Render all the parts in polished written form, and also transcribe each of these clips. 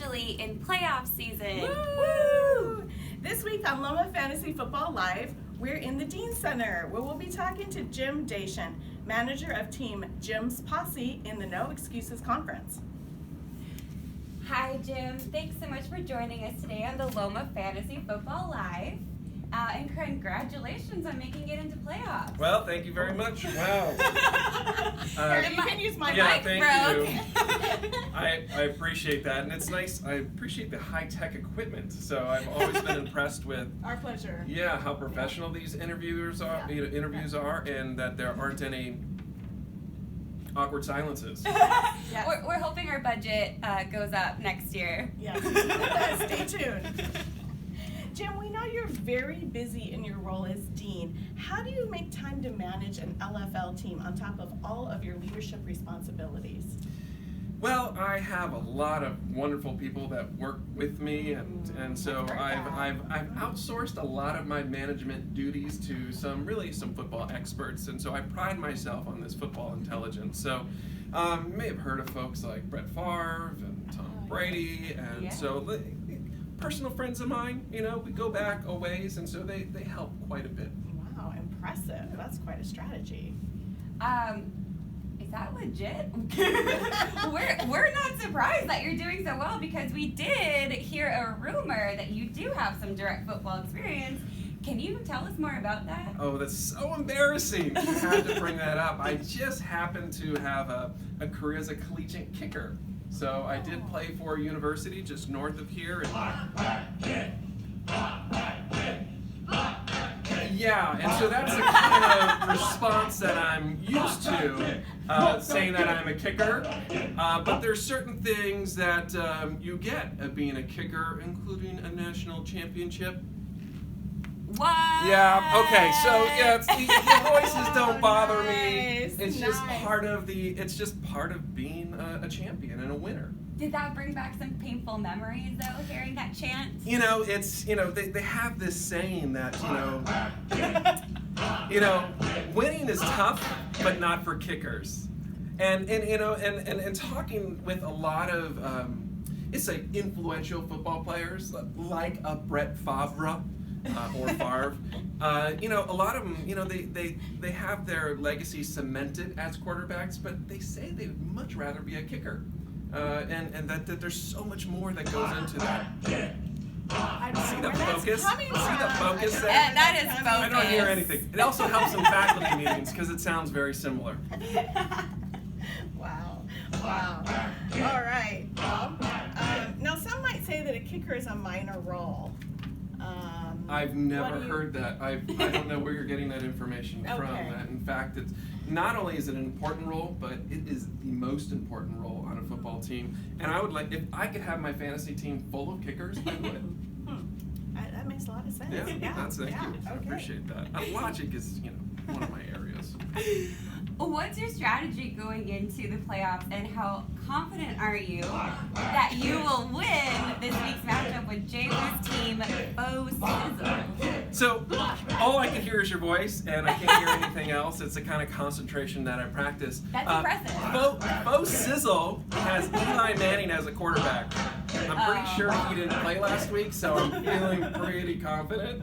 officially in playoff season. Woo! This week on Loma Fantasy Football Live, we're in the Dean Center, where we'll be talking to Jim Dacian, manager of Team Jim's Posse in the No Excuses Conference. Hi, Jim. Thanks so much for joining us today on the Loma Fantasy Football Live. And congratulations on making it into playoffs. Well, thank you very much. Wow. You can use my mic thank broke. you. I appreciate that, and it's nice. I appreciate the high-tech equipment. So I've always been impressed with. Our pleasure. Yeah, how professional these interviews are, and that there aren't any awkward silences. Yes. We're hoping our budget goes up next year. Yes. Stay tuned. Jim, we know you're very busy in your role as dean. How do you make time to manage an LFL team on top of all of your leadership responsibilities? Well, I have a lot of wonderful people that work with me, and so I've outsourced a lot of my management duties to some football experts, and so I pride myself on this football intelligence. So you may have heard of folks like Brett Favre and Tom Brady, and so personal friends of mine, we go back a ways, and so they help quite a bit. Wow, impressive. That's quite a strategy. Is that legit? We're not surprised that you're doing so well, because we did hear a rumor that you do have some direct football experience. Can you tell us more about that? Oh, that's so embarrassing. You had to bring that up. I just happen to have a career as a collegiate kicker. So I did play for a university just north of here. Yeah, and so that's the kind of response that I'm used to, saying that I'm a kicker. But there's certain things that you get at being a kicker, including a national championship. What? Yeah. Okay. So the voices don't bother me. Nice, It's just nice. part of being a champion and a winner. Did that bring back some painful memories, though, hearing that chant? It's they have this saying that winning is tough, but not for kickers. And talking with a lot of it's like influential football players like a Brett Favre. Or Favre, a lot of them, they have their legacy cemented as quarterbacks, but they say they would much rather be a kicker, and that there's so much more that goes into that. See the focus? See the focus there? That is focus. I don't hear anything. It also helps in faculty meetings because it sounds very similar. Wow. All right. Well, now some might say that a kicker is a minor role. I've never heard that. I don't know where you're getting that information from. Okay. In fact, it's not only is it an important role, but it is the most important role on a football team. And I would if I could have my fantasy team full of kickers, I would. That makes a lot of sense. Yeah, thank you. I Okay. appreciate that. Logic is, one of my areas. What's your strategy going into the playoffs, and how confident are you that you will win this week's matchup with Jalen's team, Bo Sizzle? So, all I can hear is your voice, and I can't hear anything else. It's the kind of concentration that I practice. That's impressive. Bo Sizzle has Eli Manning as a quarterback. I'm pretty sure he didn't play last week, so I'm feeling pretty confident.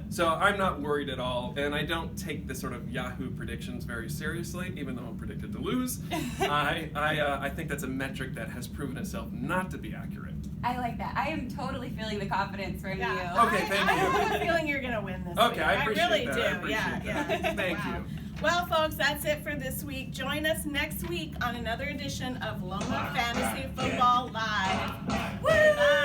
So I'm not worried at all, and I don't take the sort of Yahoo predictions very seriously, even though I'm predicted to lose. I think that's a metric that has proven itself not to be accurate. I like that. I am totally feeling the confidence from you. Okay, thank I you. have a feeling you're going to win this Okay, week. I appreciate really that. do. I appreciate that. Thank you. Well, folks, that's it for this week. Join us next week on another edition of Loma Fantasy Football Live. Woo! Bye.